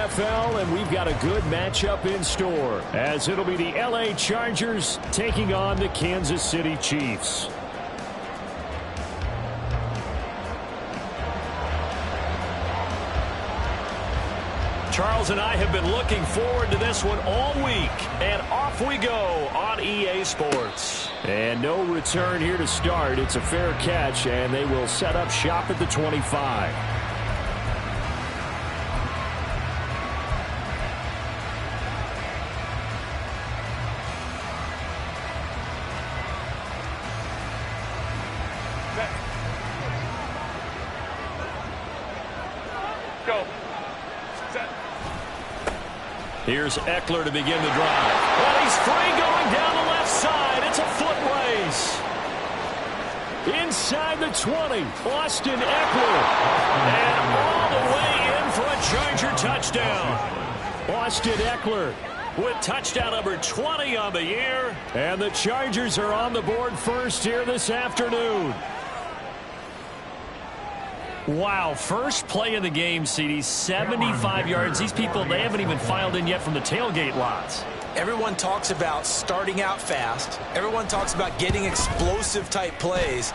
NFL, and we've got a good matchup in store, as it'll be the L.A. Chargers taking on the Kansas City Chiefs. Charles and I have been looking forward to this one all week, and off we go on EA Sports. And no return here to start. It's a fair catch, and they will set up shop at the 25. Here's Eckler to begin the drive. And he's free going down the left side. It's a foot race. Inside the 20, Austin Eckler. And all the way in for a Charger touchdown. Austin Eckler with touchdown number 20 on the year. And the Chargers are on the board first here this afternoon. Wow, first play of the game, CD, 75 yards. These people, they haven't even filed in yet from the tailgate lots. Everyone talks about starting out fast. Everyone talks about getting explosive-type plays.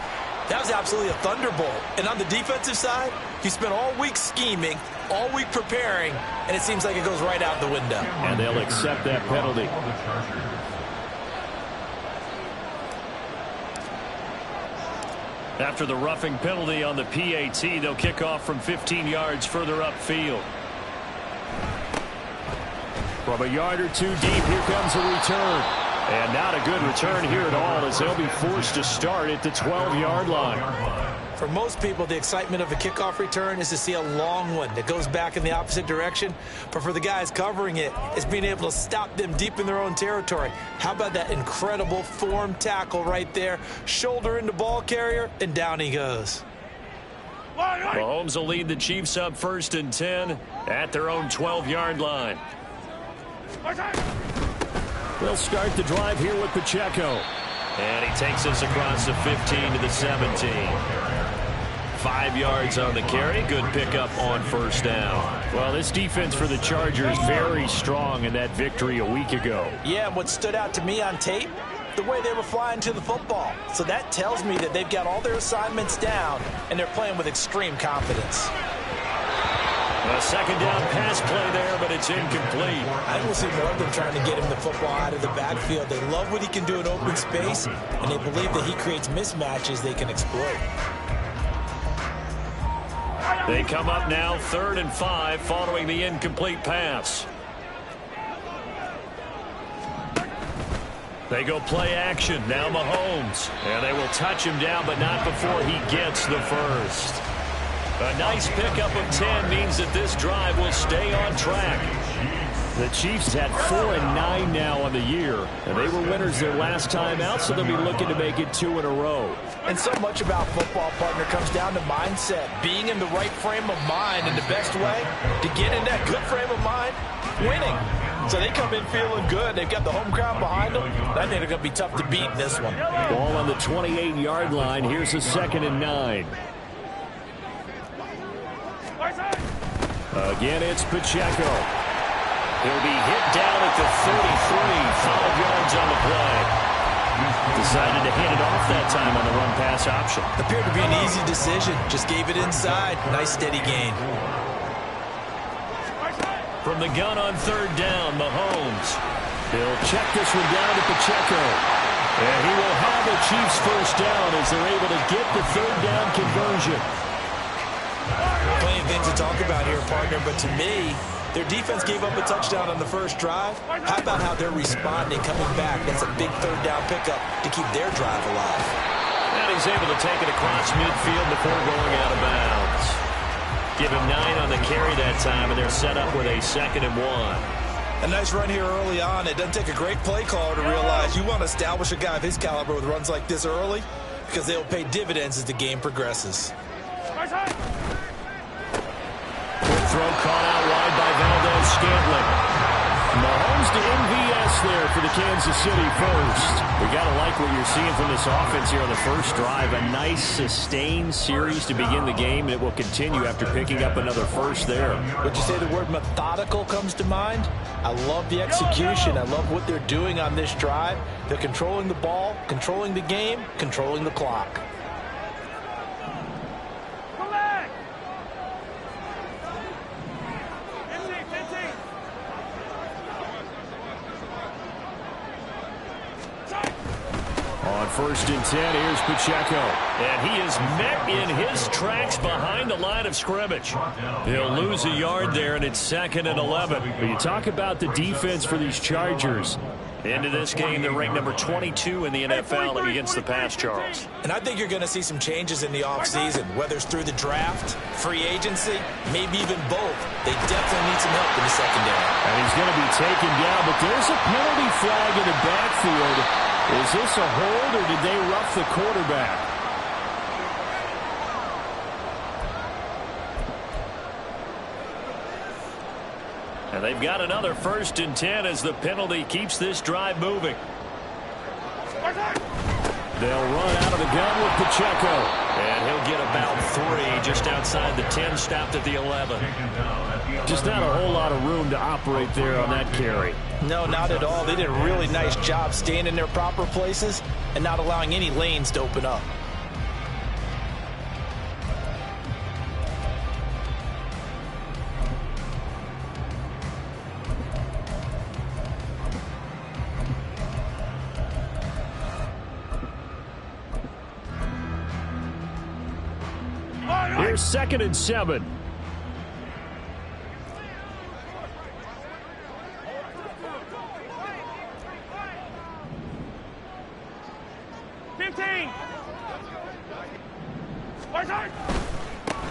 That was absolutely a thunderbolt. And on the defensive side, you spent all week scheming, all week preparing, and it seems like it goes right out the window. And they'll accept that penalty. After the roughing penalty on the PAT, they'll kick off from 15 yards further upfield. From a yard or two deep, here comes a return. And not a good return here at all, as they'll be forced to start at the 12-yard line. For most people, the excitement of a kickoff return is to see a long one that goes back in the opposite direction. But for the guys covering it, it's being able to stop them deep in their own territory. How about that incredible form tackle right there? Shoulder into ball carrier, and down he goes. Mahomes will lead the Chiefs up 1st and 10 at their own 12-yard line. They'll start the drive here with Pacheco. And he takes us across the 15 to the 17. 5 yards on the carry. Good pickup on first down. Well, this defense for the Chargers very strong in that victory a week ago. Yeah, and what stood out to me on tape, the way they were flying to the football. So that tells me that they've got all their assignments down, and they're playing with extreme confidence. A second down pass play there, but it's incomplete. I will see more of them trying to get him the football out of the backfield. They love what he can do in open space, and they believe that he creates mismatches they can exploit. They come up now 3rd and 5 following the incomplete pass. They go play action. Now Mahomes. And they will touch him down, but not before he gets the first. A nice pickup of 10 means that this drive will stay on track. The Chiefs had 4-9 now on the year, and they were winners their last time out, so they'll be looking to make it 2 in a row. And so much about football, partner, comes down to mindset. Being in the right frame of mind, and the best way to get in that good frame of mind, winning. So they come in feeling good. They've got the home crowd behind them. I think they're going to be tough to beat in this one. Ball on the 28-yard line. Here's a 2nd and 9. Again, it's Pacheco. He'll be hit down at the 33, 5 yards on the play. Decided to hand it off that time on the run-pass option. Appeared to be an easy decision. Just gave it inside. Nice, steady gain. From the gun on 3rd down, Mahomes. He'll check this one down to Pacheco. And he will have the Chiefs first down as they're able to get the 3rd down conversion. Plenty of things to talk about here, partner, but to me, their defense gave up a touchdown on the first drive. How about how they're responding, coming back? That's a big 3rd down pickup to keep their drive alive. And he's able to take it across midfield before going out of bounds. Give him 9 on the carry that time, and they're set up with a 2nd and 1. A nice run here early on. It doesn't take a great play caller to realize you want to establish a guy of his caliber with runs like this early, because they'll pay dividends as the game progresses. Quick throw caught out wide by Valdez Scantling. Mahomes to MVS there for the Kansas City first. We got to like what you're seeing from this offense here on the first drive. A nice sustained series to begin the game, and it will continue after picking up another first there. Would you say the word methodical comes to mind? I love the execution. I love what they're doing on this drive. They're controlling the ball, controlling the game, controlling the clock. On 1st and 10, here's Pacheco. And he is met in his tracks behind the line of scrimmage. They'll lose a yard there, and it's 2nd and 11. But you talk about the defense for these Chargers. Into this game, they're ranked number 22 in the NFL against the pass, Charles. And I think you're going to see some changes in the offseason, whether it's through the draft, free agency, maybe even both. They definitely need some help in the secondary. And he's going to be taken down, but there's a penalty flag in the backfield. Is this a hold, or did they rough the quarterback? And they've got another 1st and 10 as the penalty keeps this drive moving. They'll run out of the gun with Pacheco. And he'll get about 3 just outside the 10, stopped at the 11. Just not a whole lot of room to operate there on that carry. No, not at all. They did a really nice job staying in their proper places and not allowing any lanes to open up. Here's 2nd and 7.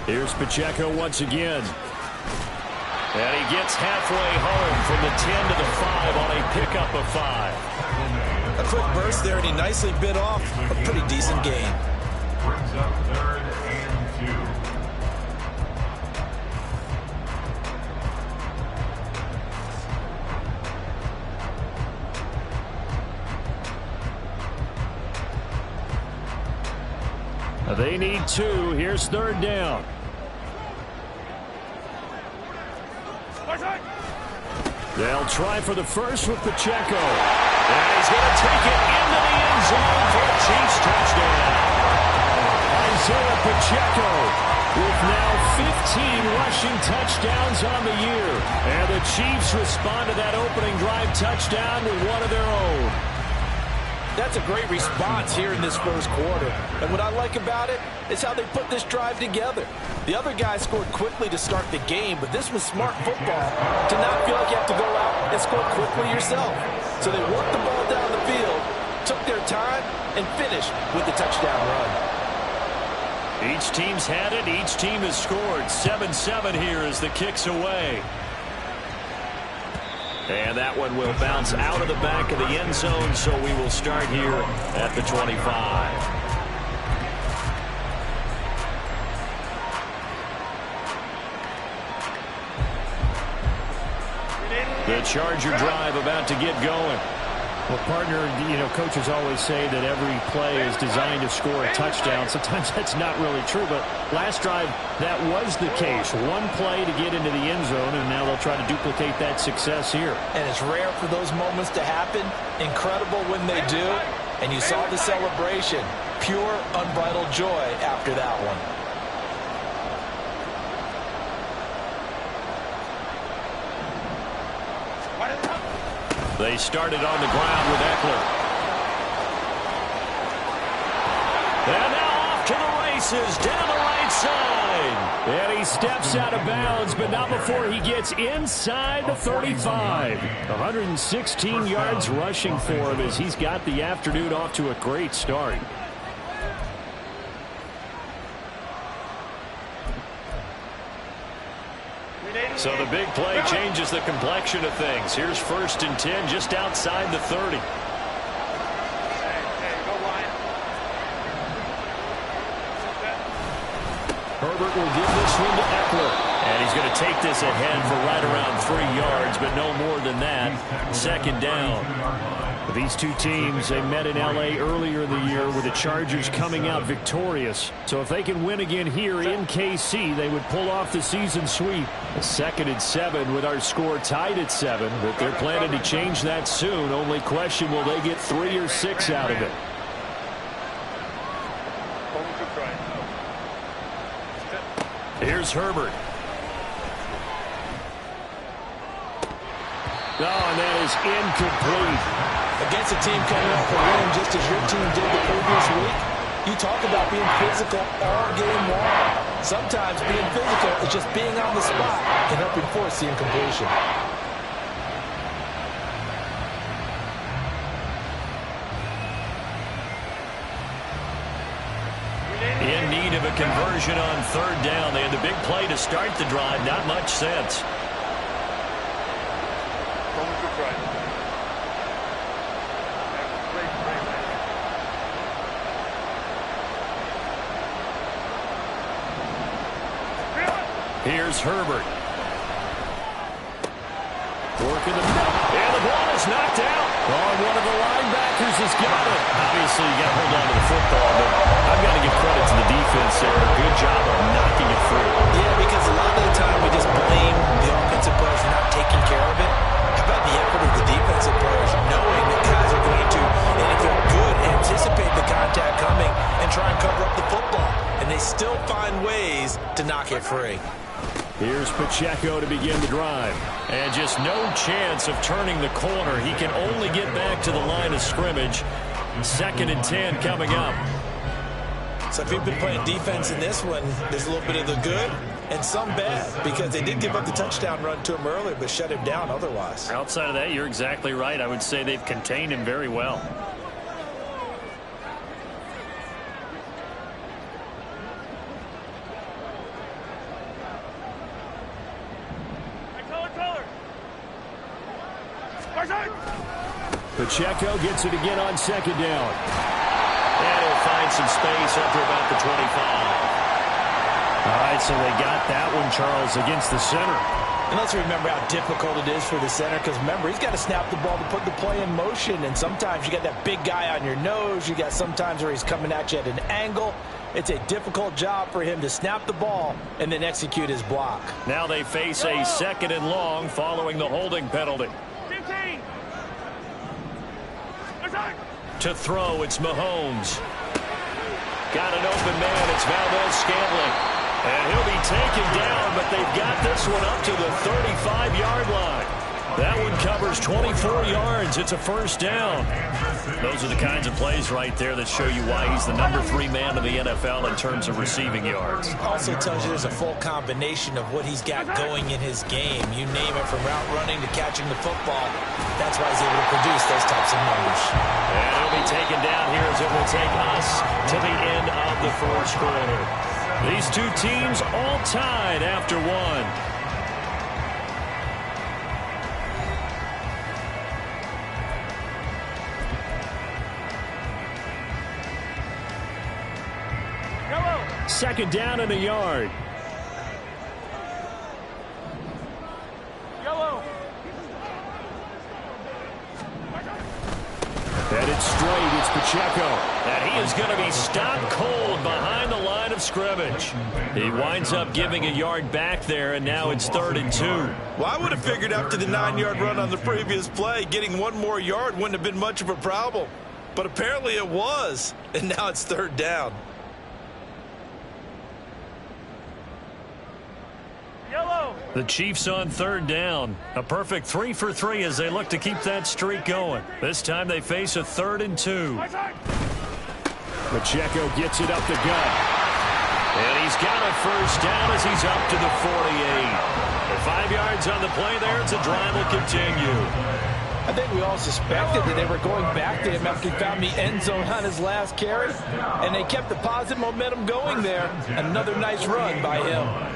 Here's Pacheco once again. And he gets halfway home from the 10 to the 5 on a pickup of 5. A quick burst there, and he nicely bit off a pretty decent gain. Brings up 3rd and 2. They need 2. Here's 3rd down. They'll try for the first with Pacheco. And he's going to take it into the end zone for a Chiefs touchdown. Isaiah Pacheco with now 15 rushing touchdowns on the year. And the Chiefs respond to that opening drive touchdown with one of their own. That's a great response here in this first quarter. And what I like about it is how they put this drive together. The other guys scored quickly to start the game, but this was smart football to not feel like you have to go out and score quickly yourself. So they worked the ball down the field, took their time, and finished with the touchdown run. Each team's had it. Each team has scored. 7-7 here as the kick's away. And that one will bounce out of the back of the end zone, so we will start here at the 25. The Charger drive about to get going. Well, partner, coaches always say that every play is designed to score a touchdown. Sometimes that's not really true, but last drive, that was the case. One play to get into the end zone, and now they'll try to duplicate that success here. And it's rare for those moments to happen. Incredible when they do. And you saw the celebration. Pure, unbridled joy after that one. They started on the ground with Eckler. And now off to the races, down the right side. And he steps out of bounds, but not before he gets inside the 35. 116 yards rushing for him as he's got the afternoon off to a great start. So the big play changes the complexion of things. Here's 1st and 10 just outside the 30. Herbert will give this one to Eckler. And he's going to take this ahead for right around 3 yards. yards, but no more than that. Second down. These two teams, they met in L.A. earlier in the year with the Chargers coming out victorious. So if they can win again here in KC, they would pull off the season sweep. 2nd and 7 with our score tied at 7. But they're planning to change that soon. Only question, will they get 3 or 6 out of it? Here's Herbert. Oh, and that is incomplete. Against a team coming off a win just as your team did the previous week, you talk about being physical all game long. Sometimes being physical is just being on the spot and helping force the incompletion. In need of a conversion on 3rd down. They had the big play to start the drive. Not much sense. Here's Herbert. Working the middle. And the ball is knocked out. Oh, one of the linebackers has got it. Obviously, you got to hold on to the football, but I've got to give credit to the defense there. Good job of knocking it through. Yeah, because a lot of the time we just blame the offensive players for not taking care of it. How about the effort of the defensive players knowing that guys are going to, and if they're good, anticipate the contact coming and try and cover up the football. And they still find ways to knock it free. Here's Pacheco to begin the drive. And just no chance of turning the corner. He can only get back to the line of scrimmage. 2nd and 10 coming up. So if you've been playing defense in this one, there's a little bit of the good and some bad, because they did give up the touchdown run to him earlier, but shut him down otherwise. Outside of that, you're exactly right. I would say they've contained him very well. Pacheco gets it again on 2nd down. And he'll find some space after about the 25. All right, so they got that one, Charles, against the center. And let's remember how difficult it is for the center, because remember, he's got to snap the ball to put the play in motion, and sometimes you got that big guy on your nose. You got sometimes where he's coming at you at an angle. It's a difficult job for him to snap the ball and then execute his block. Now they face a 2nd and long following the holding penalty. 15. To throw, it's Mahomes. Got an open man, it's Valdez-Scantling. And he'll be taken down, but they've got this one up to the 35-yard line. That one covers 24 yards. It's a 1st down. Those are the kinds of plays right there that show you why he's the number 3 man in the NFL in terms of receiving yards. Also tells you there's a full combination of what he's got going in his game. You name it, from route running to catching the football. That's why he's able to produce those types of numbers. And he'll be taken down here as it will take us to the end of the 1st quarter. These two teams all tied after 1. Second down and a yard. Yellow. Headed straight, it's Pacheco. And he is going to be stopped cold behind the line of scrimmage. He winds up giving a yard back there, and now it's 3rd and 2. Well, I would have figured after the 9-yard run on the previous play, getting 1 more yard wouldn't have been much of a problem. But apparently it was, and now it's 3rd down. Yellow. The Chiefs on 3rd down. A perfect 3 for 3 as they look to keep that streak going. This time they face a 3rd and 2. Pacheco gets it up the gut. And he's got a 1st down as he's up to the 48. And 5 yards on the play there. It's a drive will continue. I think we all suspected that they were going back to him after he found the end zone on his last carry. And they kept the positive momentum going there. Another nice run by him.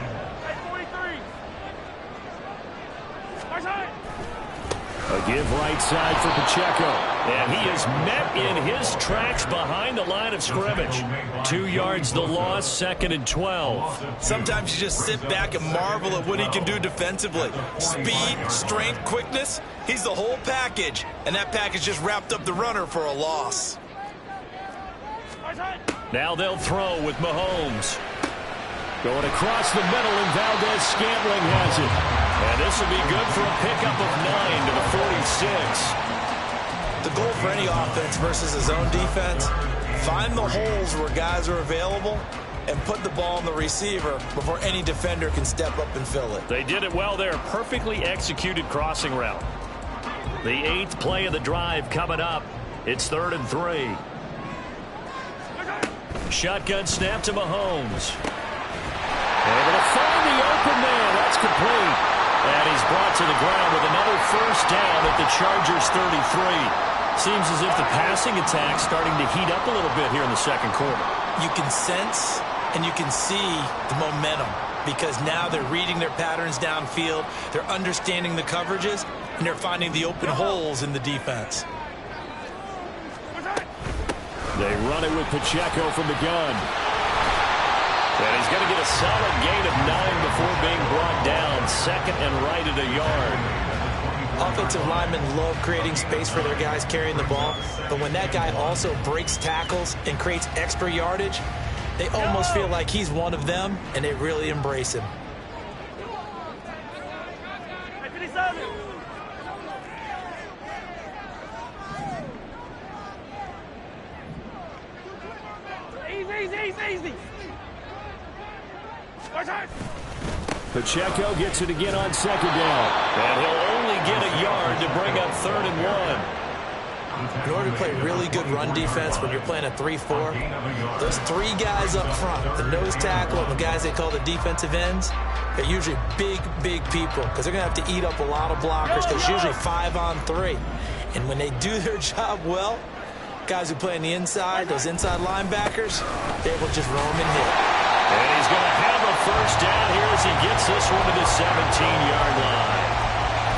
A give right side for Pacheco. And he is met in his tracks behind the line of scrimmage. 2 yards the loss, 2nd and 12. Sometimes you just sit back and marvel at what he can do defensively. Speed, strength, quickness, he's the whole package. And that package just wrapped up the runner for a loss. Now they'll throw with Mahomes. Going across the middle, and Valdes-Scantling has it. And this will be good for a pickup of 9 to the 46. The goal for any offense versus a zone defense, find the holes where guys are available and put the ball in the receiver before any defender can step up and fill it. They did it well there. Perfectly executed crossing route. The 8th play of the drive coming up. It's 3rd and 3. Shotgun snap to Mahomes. Able to find the open man. That's complete. And he's brought to the ground with another first down at the Chargers 33. Seems as if the passing attack's starting to heat up a little bit here in the second quarter. You can sense and you can see the momentum because now they're reading their patterns downfield, they're understanding the coverages, and they're finding the open holes in the defense. They run it with Pacheco from the gun. And he's going to get a solid gain of 9 before being brought down. 2nd and right at a yard. Offensive linemen love creating space for their guys carrying the ball, but when that guy also breaks tackles and creates extra yardage, they almost feel like he's one of them, and they really embrace him. Easy. Pacheco gets it again on 2nd down. And he'll only get a yard to bring up 3rd and 1. In order to play really good run defense when you're playing a 3-4, those 3 guys up front, the nose tackle and the guys they call the defensive ends, they're usually big people because they're going to have to eat up a lot of blockers because it's usually 5 on 3. And when they do their job well, guys who play on the inside, those inside linebackers, they will just roam and hit. And he's going to have a first down here as he gets this one to the 17-yard line.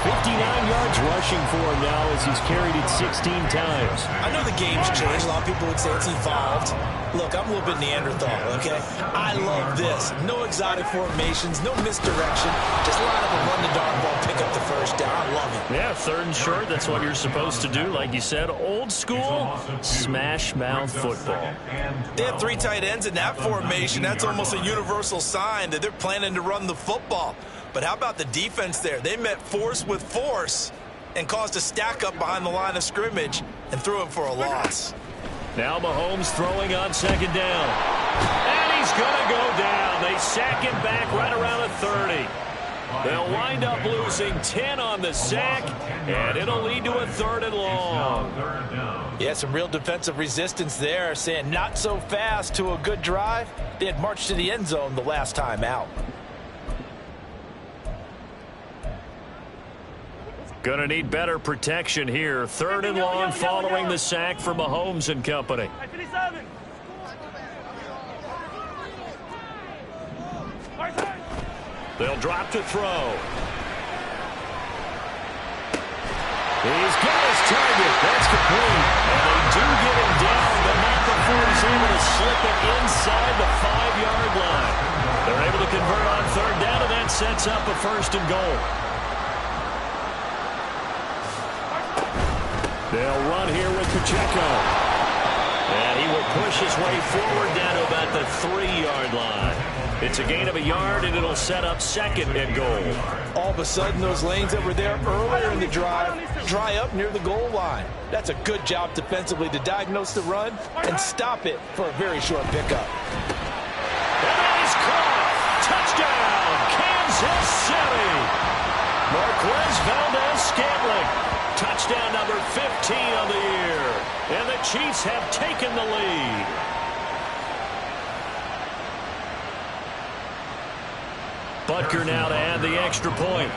59 yards rushing for him now as he's carried it 16 times. I know the game's changed. A lot of people would say it's evolved. Look, I'm a little bit Neanderthal, okay? I love this. No exotic formations, no misdirection. Just line up and run the darn ball, pick up the first down. I love it. Yeah, 3rd and short, that's what you're supposed to do. Like you said, old school, smash mouth football. They have 3 tight ends in that formation. That's almost a universal sign that they're planning to run the football. But how about the defense there? They met force with force and caused a stack up behind the line of scrimmage and threw him for a loss. Now Mahomes throwing on 2nd down. And he's going to go down. They sack him back right around the 30. They'll wind up losing 10 on the sack, and it'll lead to a 3rd and long. Yeah, some real defensive resistance there, saying not so fast to a good drive. They had marched to the end zone the last time out. Going to need better protection here. 3rd and long following the sack for Mahomes and company. They'll drop to throw. He's got his target. That's complete. And they do get him down, but not before he's able to slip it inside the 5-yard line. They're able to convert on 3rd down, and that sets up a 1st and goal. They'll run here with Pacheco. And he will push his way forward down to about the 3-yard line. It's a gain of a yard, and it'll set up 2nd and goal. All of a sudden, those lanes that were there earlier in the drive dry up near the goal line. That's a good job defensively to diagnose the run and stop it for a very short pickup. And that is caught. Touchdown, Kansas City. Marquez Valdes-Scantling. Touchdown number 15 on the year. And the Chiefs have taken the lead. Butker now to add the extra point.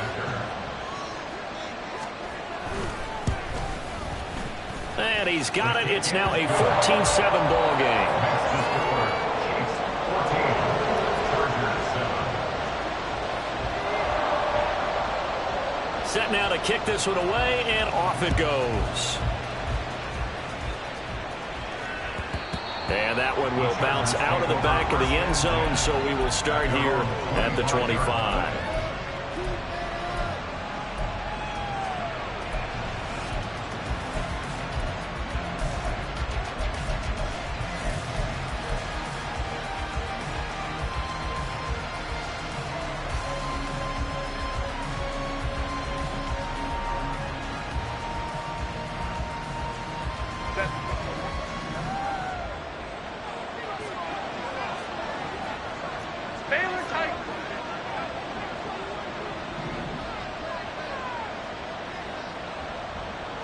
And he's got it. It's now a 14-7 ball game. Set now to kick this one away, and off it goes. And that one will bounce out of the back of the end zone, so we will start here at the 25.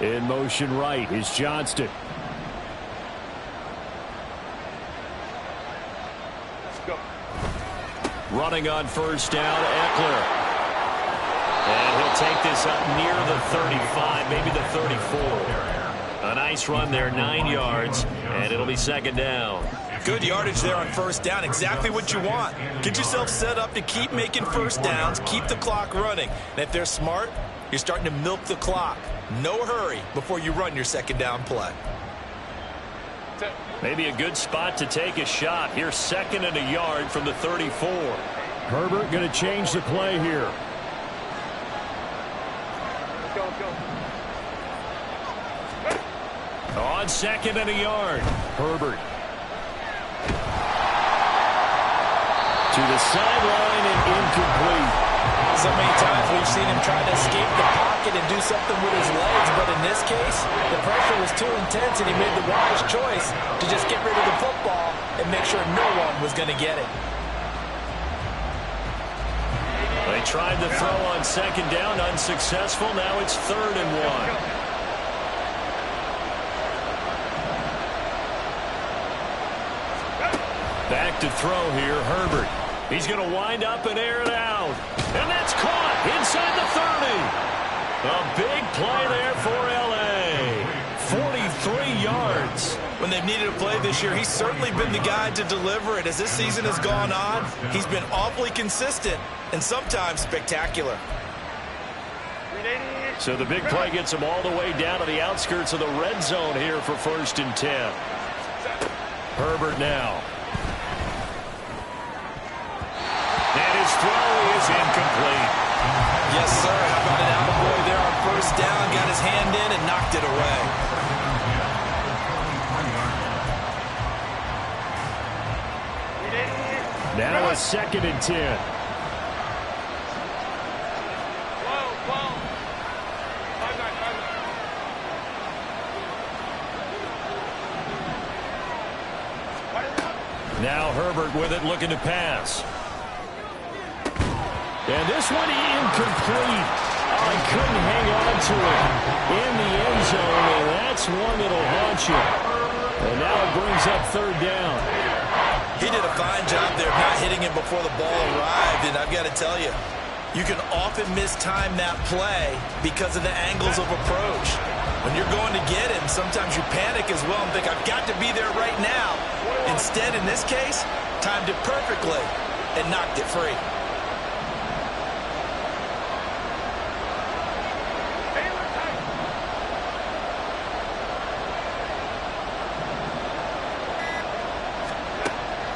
In motion right is Johnston. Let's go. Running on first down, Eckler. And he'll take this up near the 35, maybe the 34. A nice run there, 9 yards, and it'll be second down. Good yardage there on first down. Exactly what you want. Get yourself set up to keep making first downs, keep the clock running. And if they're smart, you're starting to milk the clock. No hurry before you run your second down play. Maybe a good spot to take a shot. Here's second and a yard from the 34. Herbert going to change the play here. Let's go, let's go. On second and a yard, Herbert. To the sideline and incomplete. So many times we've seen him try to escape the pocket and do something with his legs, but in this case, the pressure was too intense and he made the wise choice to just get rid of the football and make sure no one was going to get it. They tried to throw on second down, unsuccessful. Now it's 3rd and 1. Back to throw here, Herbert. He's going to wind up and air it out. And that's caught inside the 30. A big play there for L.A. 43 yards. When they've needed a play this year, he's certainly been the guy to deliver it. As this season has gone on, he's been awfully consistent and sometimes spectacular. So the big play gets him all the way down to the outskirts of the red zone here for 1st and 10. Herbert now. And his throw is incomplete. Yes, sir. How about an attaboy there on first down? Got his hand in and knocked it away. Now a 2nd and 10. Now Herbert with it, looking to pass. And this one incomplete. Oh, he couldn't hang on to it in the end zone, and that's one that'll haunt you. And now it brings up 3rd down. He did a fine job there of not hitting him before the ball arrived, and I've got to tell you, you can often mistime that play because of the angles of approach. When you're going to get him, sometimes you panic as well and think, I've got to be there right now. Instead, in this case, timed it perfectly and knocked it free.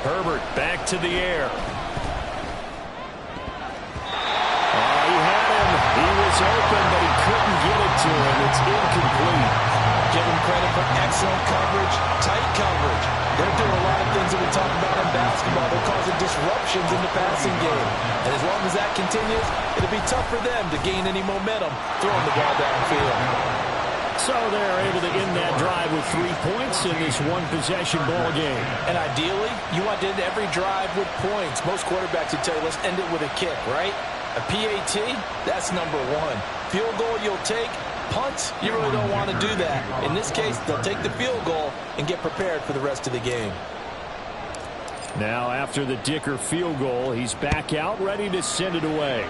Herbert back to the air. He had him. He was open, but he couldn't get it to him. It's incomplete. Give him credit for excellent coverage, tight coverage. They're doing a lot of things that we talk about in basketball. They're causing disruptions in the passing game. And as long as that continues, it'll be tough for them to gain any momentum throwing the ball downfield. So they're able to end that drive with 3 points in this one-possession ball game. And ideally, you want to end every drive with points. Most quarterbacks would tell you, let's end it with a kick, right? A PAT, that's number 1. Field goal you'll take. Punts, you really don't want to do that. In this case, they'll take the field goal and get prepared for the rest of the game. Now after the Dicker field goal, he's back out, ready to send it away.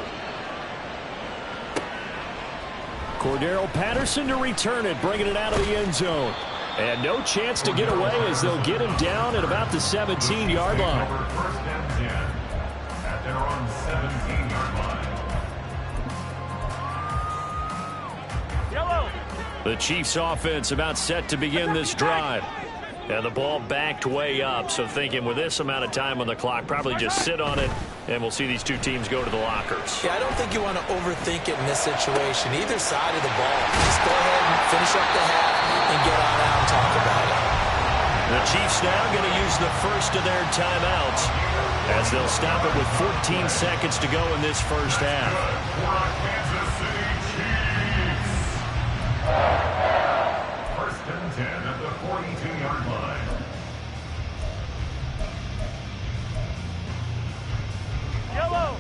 Cordero Patterson to return it, bringing it out of the end zone. And no chance to get away as they'll get him down at about the 17-yard line. First and 10 at their own 17-yard line. The Chiefs offense about set to begin this drive. And the ball backed way up, so thinking with this amount of time on the clock, probably just sit on it, and we'll see these two teams go to the lockers. Yeah, I don't think you want to overthink it in this situation. Either side of the ball. Just go ahead and finish up the half and get on out and talk about it. The Chiefs now going to use the first of their timeouts as they'll stop it with 14 seconds to go in this first half. Kansas City Chiefs. First and 10 at the 42-yard line.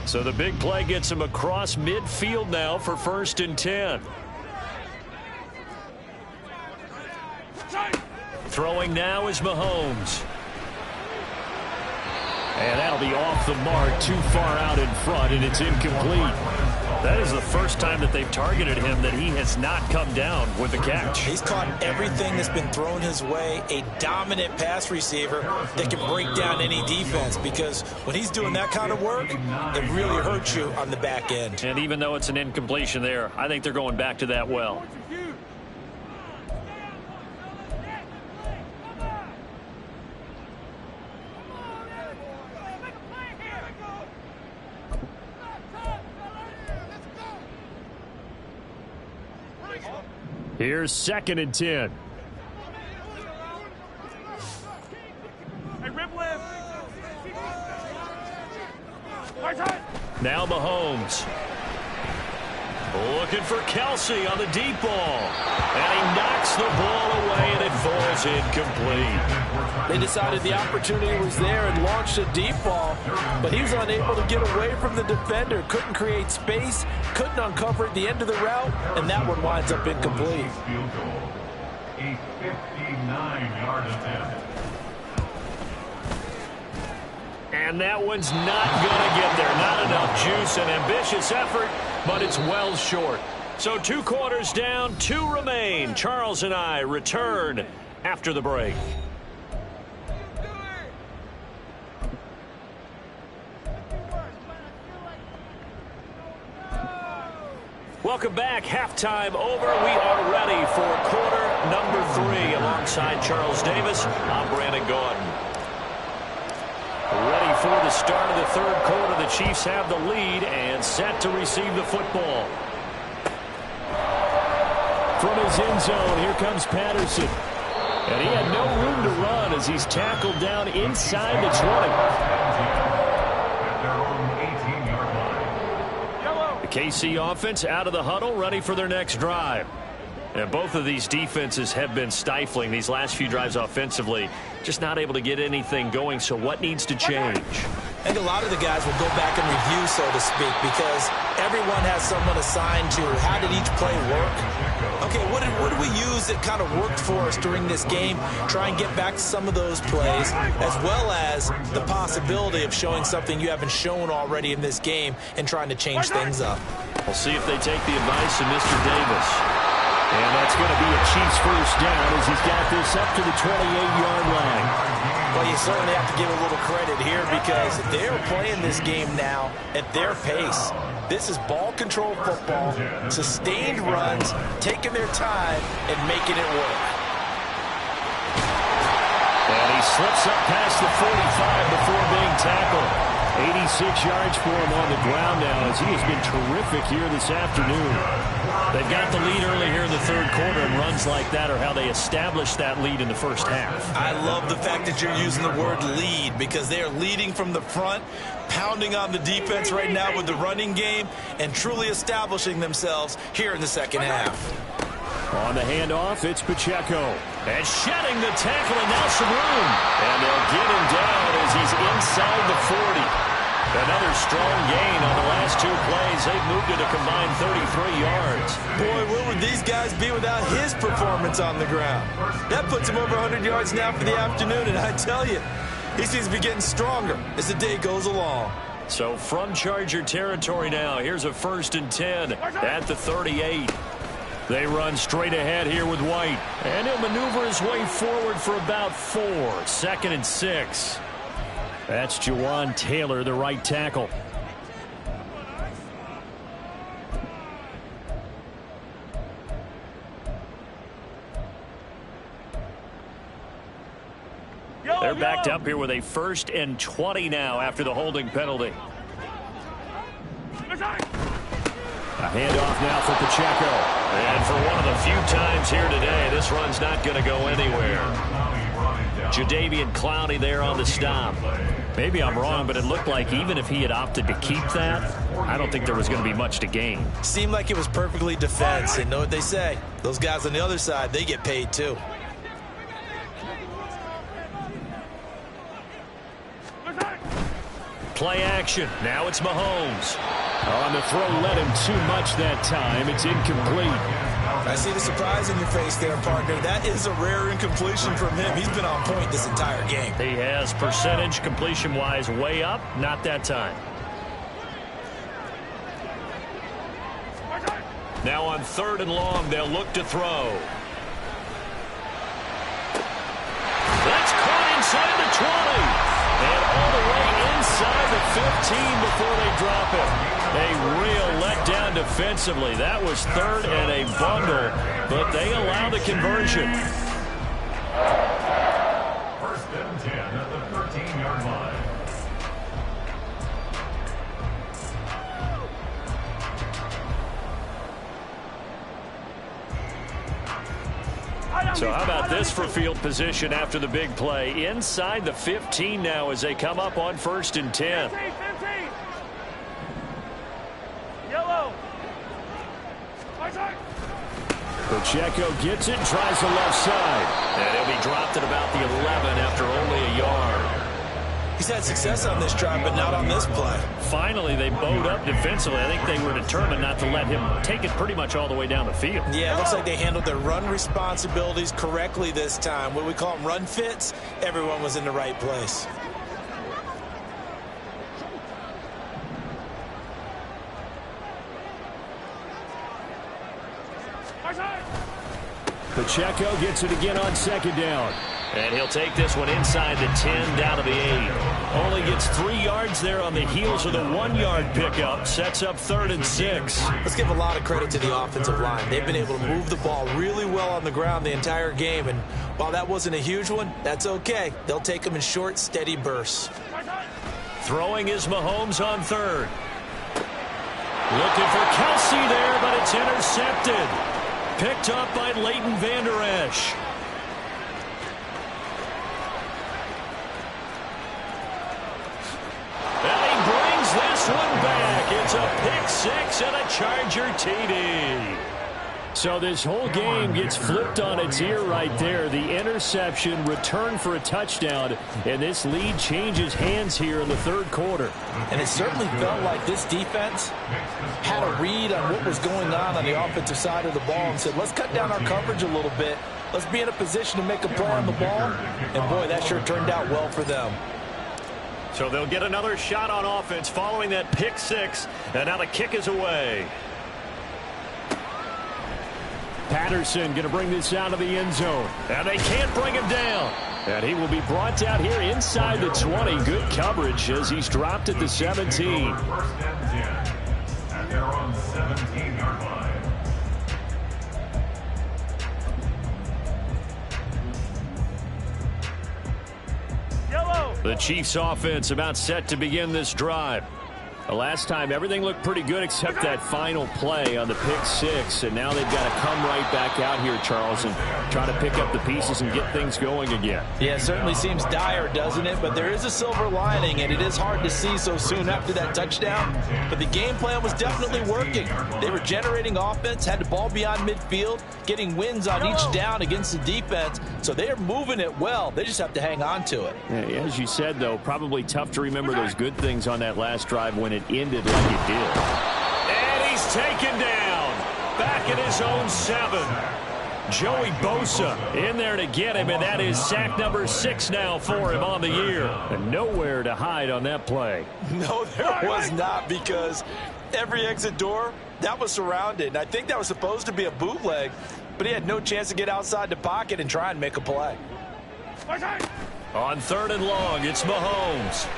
So the big play gets him across midfield now for first and 10. Throwing now is Mahomes. And that'll be off the mark, too far out in front, and it's incomplete. That is the first time that they've targeted him that he has not come down with the catch. He's caught everything that's been thrown his way. A dominant pass receiver that can break down any defense, because when he's doing that kind of work, it really hurts you on the back end. And even though it's an incompletion there, I think they're going back to that well. Here's second and 10. Now Mahomes. Looking for Kelsey on the deep ball. And he knocks the ball away, and it falls incomplete. They decided the opportunity was there and launched a deep ball, but he was unable to get away from the defender. Couldn't create space, couldn't uncover at the end of the route, and that one winds up incomplete. Field goal. A 59-yard attempt. And that one's not going to get there. Not enough juice. An ambitious effort, but it's well short. So 2 quarters down, 2 remain. Charles and I return after the break. Welcome back. Halftime over. We are ready for quarter number 3. Alongside Charles Davis, I'm Brandon Gaudin. Ready for the start of the third quarter. The Chiefs have the lead and set to receive the football. From his end zone, here comes Patterson. And he had no room to run as he's tackled down inside the 20. At their own 18-yard line. The KC offense out of the huddle, ready for their next drive. And both of these defenses have been stifling these last few drives offensively. Just not able to get anything going, so what needs to change? I think a lot of the guys will go back and review, so to speak, because everyone has someone assigned to how did each play work. Okay, what did we use that kind of worked for us during this game? Try and get back to some of those plays, as well as the possibility of showing something you haven't shown already in this game and trying to change things up. We'll see if they take the advice of Mr. Davis. And that's going to be a Chiefs first down as he's got this up to the 28-yard line. Well, you certainly have to give a little credit here because they're playing this game now at their pace. This is ball control football, sustained runs, taking their time and making it work. And he slips up past the 45 before being tackled. 86 yards for him on the ground now as he has been terrific here this afternoon. They've got the lead early here in the third quarter, and runs like that are how they established that lead in the first half. I love the fact that you're using the word lead because they are leading from the front, pounding on the defense right now with the running game, and truly establishing themselves here in the second half. On the handoff, it's Pacheco. And shedding the tackle, and now some room. And they'll get him down as he's inside the 40. Another strong gain on the last 2 plays. They've moved it a combined 33 yards. Boy, where would these guys be without his performance on the ground? That puts him over 100 yards now for the afternoon, and I tell you, he seems to be getting stronger as the day goes along. So from Charger territory now, here's a first and 10 at the 38. They run straight ahead here with White. And he'll maneuver his way forward for about 4. 2nd and 6. That's Jawan Taylor, the right tackle. They're backed up here with a 1st and 20 now after the holding penalty. A handoff now for Pacheco. And for one of the few times here today, this run's not going to go anywhere. Jadeveon Clowney there on the stop. Maybe I'm wrong, but it looked like even if he had opted to keep that, I don't think there was going to be much to gain. Seemed like it was perfectly defense, and know what they say. Those guys on the other side, they get paid too. Play action. Now it's Mahomes. On the throw, led him too much that time. It's incomplete. I see the surprise in your face there, partner. That is a rare incompletion from him. He's been on point this entire game. He has percentage completion-wise way up. Not that time. Now on 3rd and long, they'll look to throw. That's caught inside the 20. And all the way inside the 15 before they drop it. A real letdown defensively. That was 3rd and a bundle, but they allow the conversion. 1st and 10 at the 13-yard line. So how about this for field position after the big play? Inside the 15 now as they come up on 1st and 10. 15. Yellow. Pacheco gets it, tries the left side. And he'll be dropped at about the 11 after only a yard. He's had success on this drive, but not on this play. Finally, they bowed up defensively. I think they were determined not to let him take it pretty much all the way down the field. Yeah, it looks like they handled their run responsibilities correctly this time. What we call them run fits, everyone was in the right place. Pacheco gets it again on 2nd down. And he'll take this one inside the 10 down to the 8. Only gets 3 yards there on the heels of the 1-yard pickup. Sets up 3rd and 6. Let's give a lot of credit to the offensive line. They've been able to move the ball really well on the ground the entire game. And while that wasn't a huge one, that's okay. They'll take them in short, steady bursts. Throwing is Mahomes on 3rd. Looking for Kelsey there, but it's intercepted. Picked up by Leighton Vander Esch. And he brings this one back. It's a pick 6 and a Charger TD. So this whole game gets flipped on its ear right there. The interception, return for a touchdown, and this lead changes hands here in the 3rd quarter. And it certainly felt like this defense had a read on what was going on the offensive side of the ball and said, let's cut down our coverage a little bit. Let's be in a position to make a play on the ball. And, boy, that sure turned out well for them. So they'll get another shot on offense following that pick 6, and now the kick is away. Patterson going to bring this out of the end zone. And they can't bring him down. And he will be brought down here inside the 20. Good coverage as he's dropped at the 17. 1st and 10. And they're on 17-yard line. Yellow. The Chiefs offense about set to begin this drive. The last time, everything looked pretty good except that final play on the pick 6. And now they've got to come right back out here, Charles, and try to pick up the pieces and get things going again. Yeah, it certainly seems dire, doesn't it? But there is a silver lining, and it is hard to see so soon after that touchdown. But the game plan was definitely working. They were generating offense, had the ball beyond midfield, getting wins on each down against the defense. So they are moving it well. They just have to hang on to it. Yeah, as you said, though, probably tough to remember those good things on that last drive when it ended like it did. And he's taken down. Back at his own 7. Joey Bosa in there to get him, and that is sack number 6 now for him on the year. And nowhere to hide on that play. No, there was not, because every exit door, that was surrounded. And I think that was supposed to be a bootleg, but he had no chance to get outside the pocket and try and make a play. On 3rd and long, it's Mahomes.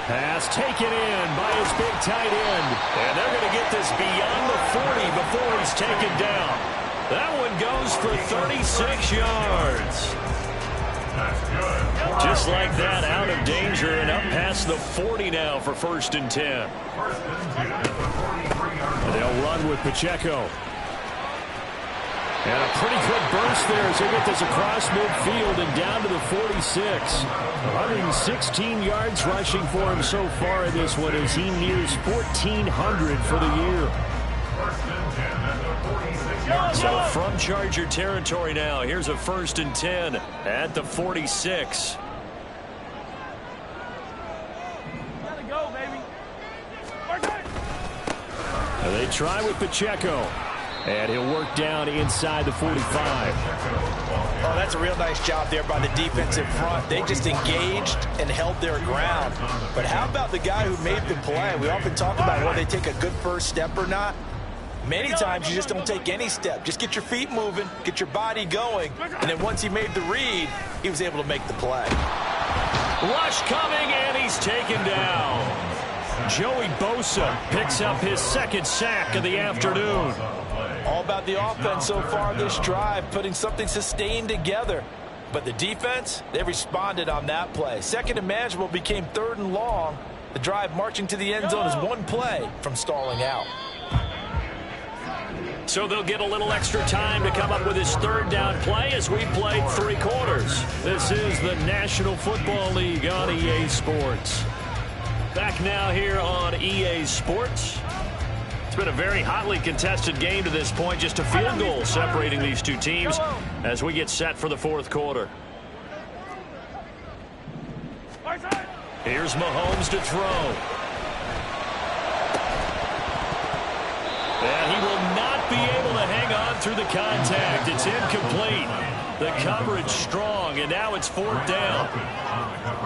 Pass taken in by his big tight end. And they're going to get this beyond the 40 before he's taken down. That one goes for 36 yards. Just like that, out of danger and up past the 40 now for 1st and 10. They'll run with Pacheco. And a pretty good burst there as they get this across midfield and down to the 46. 116 yards rushing for him so far in this one as he nears 1,400 for the year. So from Charger territory now, here's a 1st and 10 at the 46. Gotta go, baby. They try with Pacheco. And he'll work down inside the 45. Oh, that's a real nice job there by the defensive front. They just engaged and held their ground. But how about the guy who made the play? We often talk about whether they take a good first step or not. Many times you just don't take any step. Just get your feet moving, get your body going, and then once he made the read, he was able to make the play. Rush coming, and he's taken down. Joey Bosa picks up his 2nd sack of the afternoon. All about the offense so far this drive, putting something sustained together. But the defense, they responded on that play. 2nd and manageable became 3rd and long. The drive marching to the end zone is one play from stalling out. So they'll get a little extra time to come up with his 3rd down play as we played 3 quarters. This is the National Football League on EA Sports. Back now here on EA Sports. It's been a very hotly contested game to this point. Just a field goal separating these two teams as we get set for the 4th quarter. Here's Mahomes to throw. And he will not be able to hang on through the contact. It's incomplete. The coverage strong, and now it's 4th down.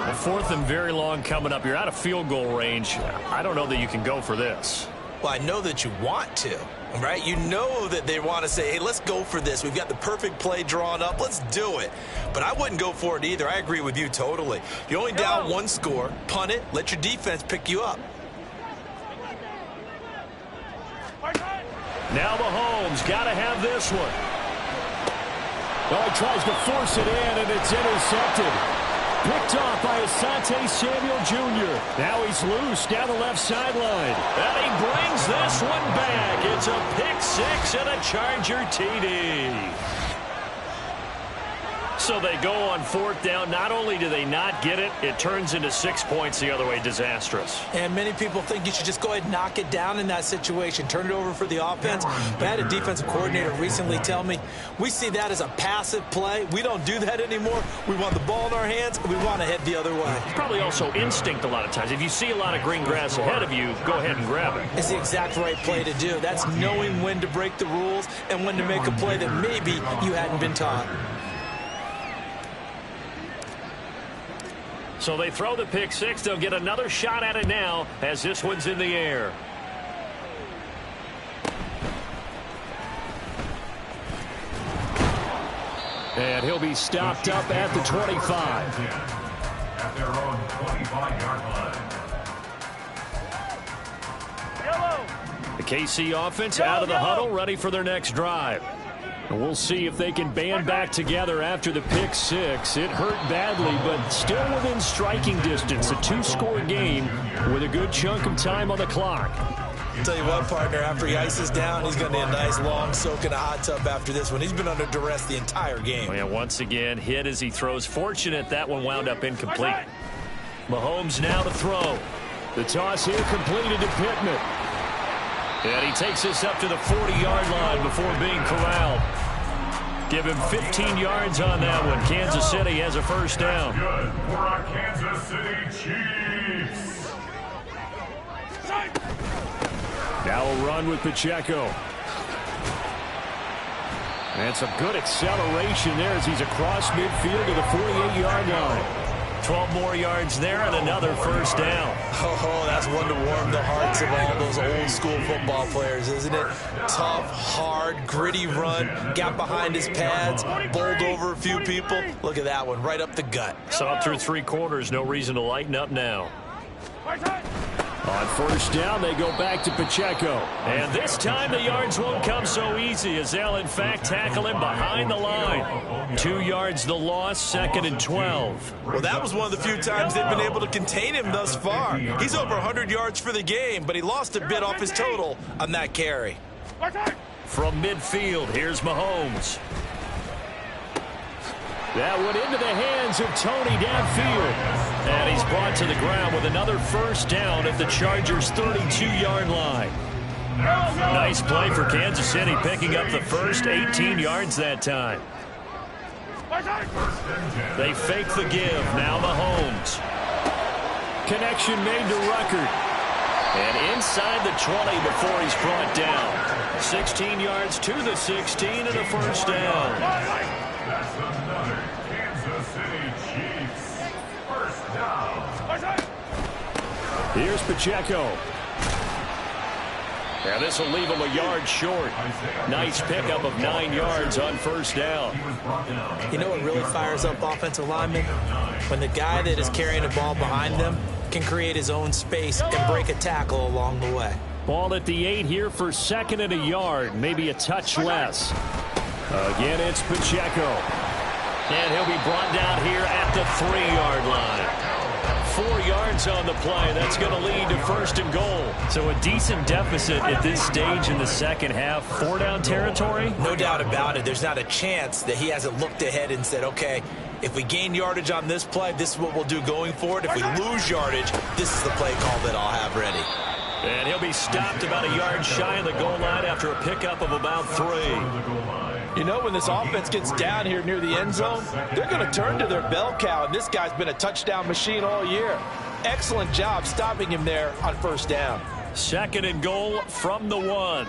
A 4th and very long coming up. You're out of field goal range. I don't know that you can go for this. Well, I know that you want to, right? You know that they want to say, hey, let's go for this. We've got the perfect play drawn up. Let's do it. But I wouldn't go for it either. I agree with you totally. You're only down 1 score. Punt it. Let your defense pick you up. Now Mahomes got to have this one. Oh, he tries to force it in, and it's intercepted. Picked off by Asante Samuel Jr. Now he's loose down the left sideline. And he brings this one back. It's a pick 6 and a Charger TD. So they go on 4th down. Not only do they not get it, it turns into 6 points the other way. Disastrous. And many people think you should just go ahead and knock it down in that situation. Turn it over for the offense. But I had a defensive coordinator recently tell me, we see that as a passive play. We don't do that anymore. We want the ball in our hands, and we want to head the other way. It's probably also instinct a lot of times. If you see a lot of green grass ahead of you, go ahead and grab it. It's the exact right play to do. That's knowing when to break the rules and when to make a play that maybe you hadn't been taught. So they throw the pick 6. They'll get another shot at it now as this one's in the air. And he'll be stopped up at the 25. At their own 25-yard line. Yellow. The KC offense out of the huddle, ready for their next drive. And we'll see if they can band back together after the pick 6. It hurt badly, but still within striking distance. A 2-score game with a good chunk of time on the clock. I'll tell you what, partner, after he ices down, he's going to need a nice long soak in a hot tub after this one. He's been under duress the entire game. Oh, yeah, once again, hit as he throws. Fortunate that one wound up incomplete. Mahomes now to throw. The toss here completed to Pittman. And he takes this up to the 40-yard line before being corralled. Give him 15 yards on that one. Kansas City has a 1st down. Good for our Kansas City Chiefs. Now a run with Pacheco. And some good acceleration there as he's across midfield to the 48-yard line. 12 more yards there and another 1st down. Oh, that's one to warm the hearts of all those old-school football players, isn't it? Tough, hard, gritty run, got behind his pads, bowled over a few people. Look at that one, right up the gut. So up through 3 quarters, no reason to lighten up now. On first down, they go back to Pacheco. And this time the yards won't come so easy as they'll, in fact, tackle him behind the line. 2 yards the loss, 2nd and 12. Well, that was one of the few times they've been able to contain him thus far. He's over 100 yards for the game, but he lost a bit off his total on that carry. From midfield, here's Mahomes. That went into the hands of Tony downfield. And he's brought to the ground with another first down at the Chargers' 32-yard line. Nice play for Kansas City, picking up the first 18 yards that time. They fake the give. Now Mahomes. Connection made to Ruckert. And inside the 20 before he's brought down. 16 yards to the 16 and a first down. That's another Kansas City Chiefs first down. Here's Pacheco. And this will leave him a yard short. Nice pickup of 9 yards on first down. You know what really fires up offensive linemen? When the guy that is carrying the ball behind them can create his own space and break a tackle along the way. Ball at the 8 here for 2nd and a yard, maybe a touch less. Again, it's Pacheco. And he'll be brought down here at the 3-yard line. 4 yards on the play. That's going to lead to 1st and goal. So a decent deficit at this stage in the second half. 4-down territory? No doubt about it. There's not a chance that he hasn't looked ahead and said, okay, if we gain yardage on this play, this is what we'll do going forward. If we lose yardage, this is the play call that I'll have ready. And he'll be stopped about a yard shy of the goal line after a pickup of about 3. You know, when this offense gets down here near the end zone, they're going to turn to their bell cow, and this guy's been a touchdown machine all year. Excellent job stopping him there on first down. 2nd and goal from the 1.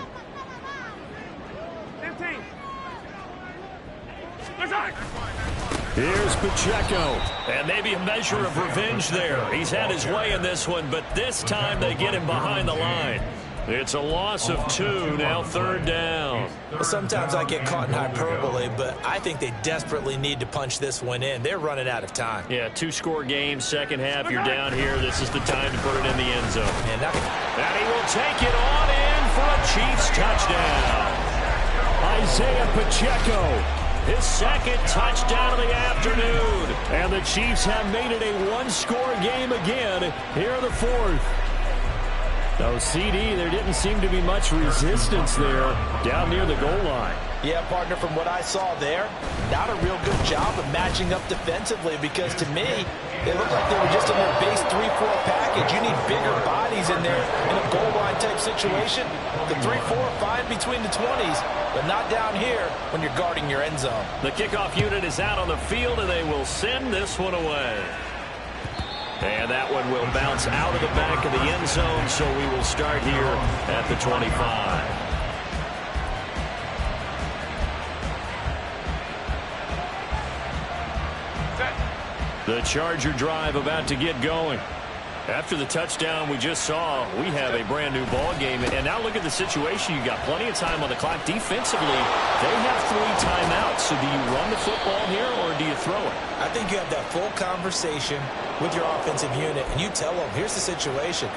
15. Here's Pacheco. And maybe a measure of revenge there. He's had his way in this one, but this time they get him behind the line. It's a loss of 2, now 3rd down. Well, sometimes I get caught in hyperbole, but I think they desperately need to punch this one in. They're running out of time. Yeah, 2-score game, second half. You're down here. This is the time to put it in the end zone. And he will take it on in for a Chiefs touchdown. Isaiah Pacheco. His 2nd touchdown of the afternoon. And the Chiefs have made it a 1-score game again here in the 4th. No, CD, there didn't seem to be much resistance there down near the goal line. Yeah, partner, from what I saw there, not a real good job of matching up defensively because to me, they look like they were just in their base 3-4 package. You need bigger bodies in there in a goal line type situation. The 3-4 fine between the 20s, but not down here when you're guarding your end zone. The kickoff unit is out on the field, and they will send this one away. And that one will bounce out of the back of the end zone, so we will start here at the 25. The Charger drive about to get going. After the touchdown we just saw, we have a brand new ball game. And now look at the situation. You got plenty of time on the clock. Defensively, they have 3 timeouts. So do you run the football here or do you throw it? I think you have that full conversation with your offensive unit, and you tell them, here's the situation.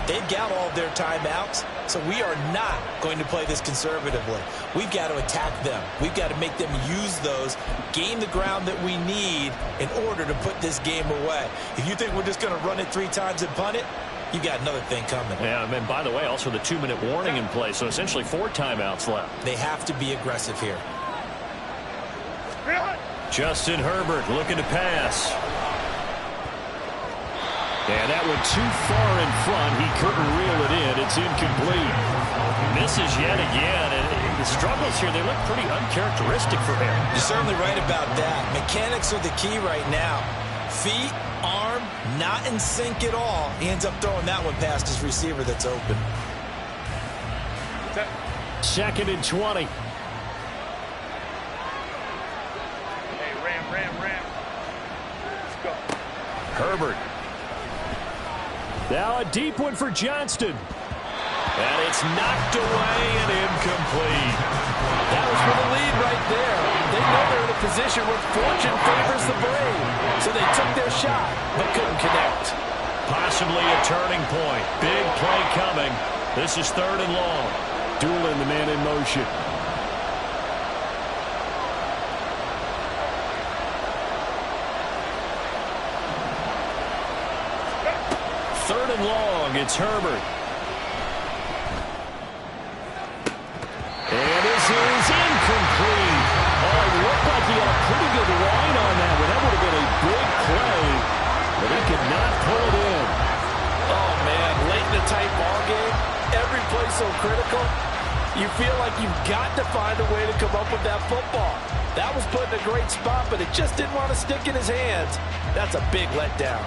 They've got all of their timeouts, so we are not going to play this conservatively. We've got to attack them. We've got to make them use those, gain the ground that we need in order to put this game away. If you think we're just going to run it 3 times and punt it, you got another thing coming. Yeah, and by the way, also the 2-minute warning in play, so essentially 4 timeouts left. They have to be aggressive here. Justin Herbert looking to pass. And that went too far in front. He couldn't reel it in. It's incomplete. Misses yet again. And the struggles here, they look pretty uncharacteristic for him. You're certainly right about that. Mechanics are the key right now. Feet, arm, not in sync at all. He ends up throwing that one past his receiver that's open. 2nd and 20. Hey, Ram. Let's go. Herbert. Now a deep one for Johnston. And it's knocked away and incomplete. That was for the lead right there. They know they're in a position where fortune favors the brave. So they took their shot, but couldn't connect. possibly a turning point. Big play coming. This is 3rd and long. Doolin, the man in motion. Third and long, it's Herbert. And this is incomplete. Oh, it looked like he had a pretty good line on that one. That would have been a big play, but he could not pull it in. Oh, man, late in the tight ball game, every play so critical, you feel like you've got to find a way to come up with that football. That was put in a great spot, but it just didn't want to stick in his hands. That's a big letdown.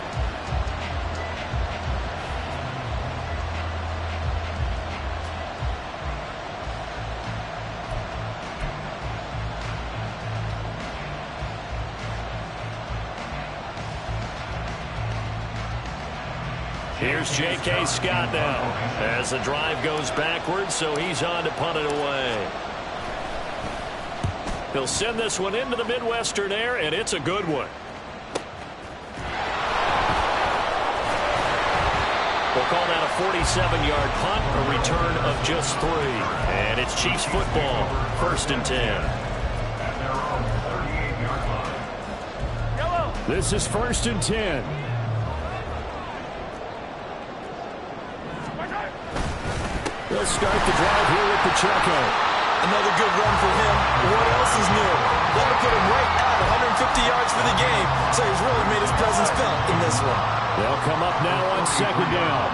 Here's J.K. Scott now as the drive goes backwards, so he's on to punt it away. He'll send this one into the Midwestern air, and it's a good one. We'll call that a 47-yard punt, a return of just 3. And it's Chiefs football, 1st and 10. This is 1st and 10. They'll start the drive here with Pacheco. Another good run for him. What else is new? That'll put him right at 150 yards for the game, so he's really made his presence felt in this one. They'll come up now on 2nd down.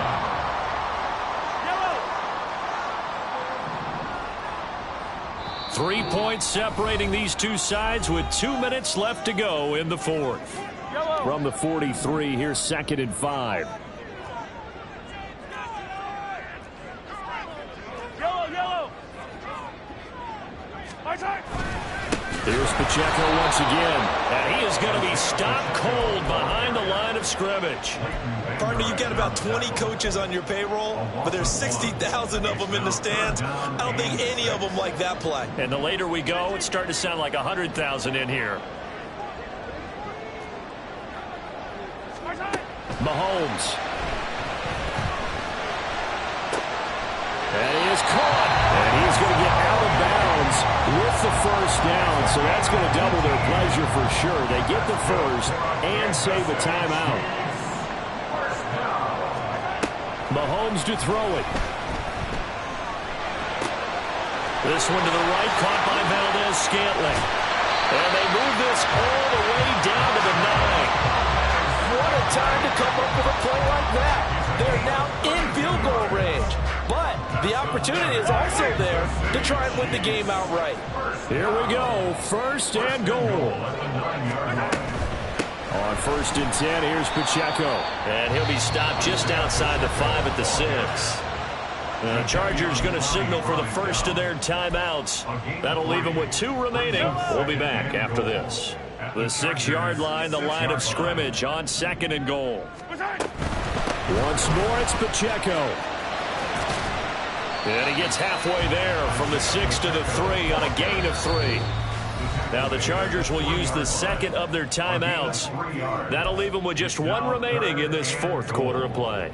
Yellow. 3 points separating these two sides with 2 minutes left to go in the 4th. Yellow. From the 43, here's 2nd and 5. Here's Pacheco once again. And he is going to be stopped cold behind the line of scrimmage. Partner, you've got about 20 coaches on your payroll, but there's 60,000 of them in the stands. I don't think any of them like that play. And the later we go, it's starting to sound like 100,000 in here. Mahomes. And he is caught. And he's going to get out of bounds with the 1st down. So that's going to double their pleasure for sure. They get the 1st and save a timeout. Mahomes to throw it. This one to the right, caught by Valdez-Scantling. And they move this all the way down to the 9. What a time to come up with a play like that. They're now in field goal range. But the opportunity is also there to try and win the game outright. Here we go. 1st and goal. On 1st and 10, here's Pacheco. And he'll be stopped just outside the 5 at the 6. The Chargers going to signal for the first of their timeouts. That'll leave them with 2 remaining. We'll be back after this. The 6-yard line, the line of scrimmage on 2nd and goal. Once more, it's Pacheco. And he gets halfway there from the 6 to the 3 on a gain of 3. Now the Chargers will use the 2nd of their timeouts. That'll leave them with just 1 remaining in this 4th quarter of play.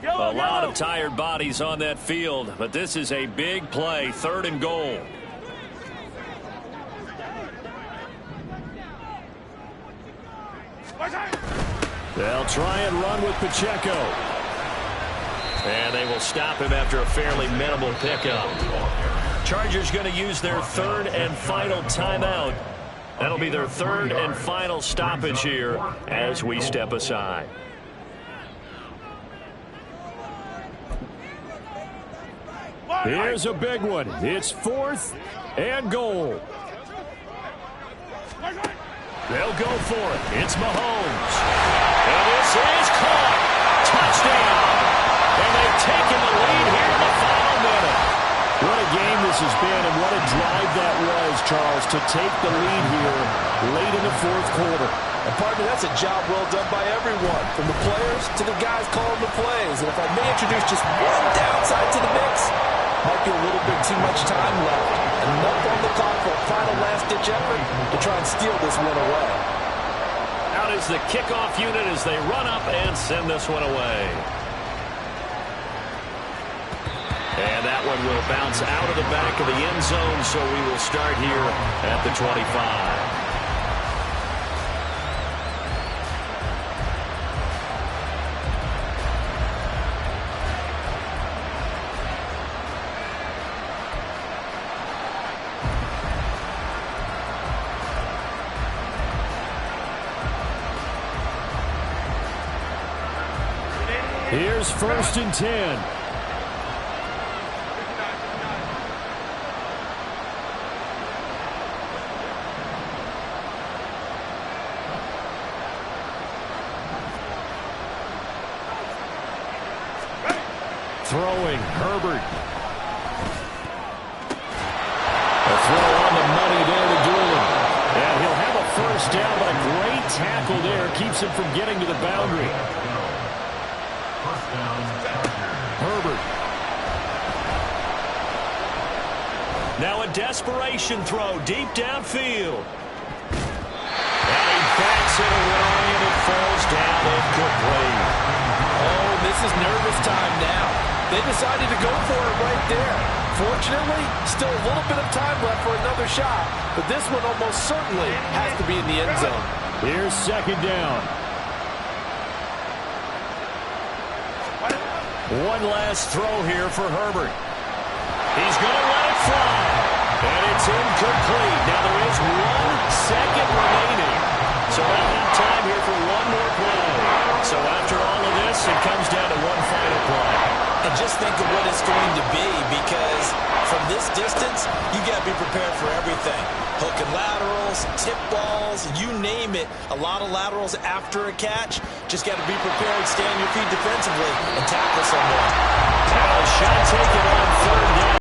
A lot of tired bodies on that field, but this is a big play, 3rd and goal. They'll try and run with Pacheco. And they will stop him after a fairly minimal pickup. Chargers going to use their 3rd and final timeout. That'll be their 3rd and final stoppage here as we step aside. Here's a big one. It's 4th and goal. They'll go for it. It's Mahomes. And this is caught. Touchdown. And they've taken the lead here in the final minute. What a game this has been, and what a drive that was, Charles, to take the lead here late in the 4th quarter. And partner, that's a job well done by everyone, from the players to the guys calling the plays. And if I may introduce just one downside to the mix, might be a little bit too much time left. Enough on the clock for a final last-ditch effort to try and steal this one away. is the kickoff unit as they run up and send this one away. And that one will bounce out of the back of the end zone, so we will start here at the 25. Here's 1st and 10. Throwing, Herbert. A throw on the money there to Doolin. And he'll have a 1st down, but a great tackle there keeps him from getting to the boundary. Herbert. Now a desperation throw deep downfield. And he backs it away, and it falls down incomplete. Oh, this is nervous time now. They decided to go for it right there. Fortunately, still a little bit of time left for another shot, but this one almost certainly has to be in the end zone. Here's 2nd down. One last throw here for Herbert. He's going to let it fly. And it's incomplete. Now there is 1 second remaining. So they'll have time here for one more play. So after all of this, it comes down to one final play. And just think of what it's going to be, because from this distance, you got to be prepared for everything. Hook and laterals, tip balls, you name it. A lot of laterals after a catch. Just got to be prepared, stay on your feet defensively, and tackle someone. Now a shot taken on 3rd down.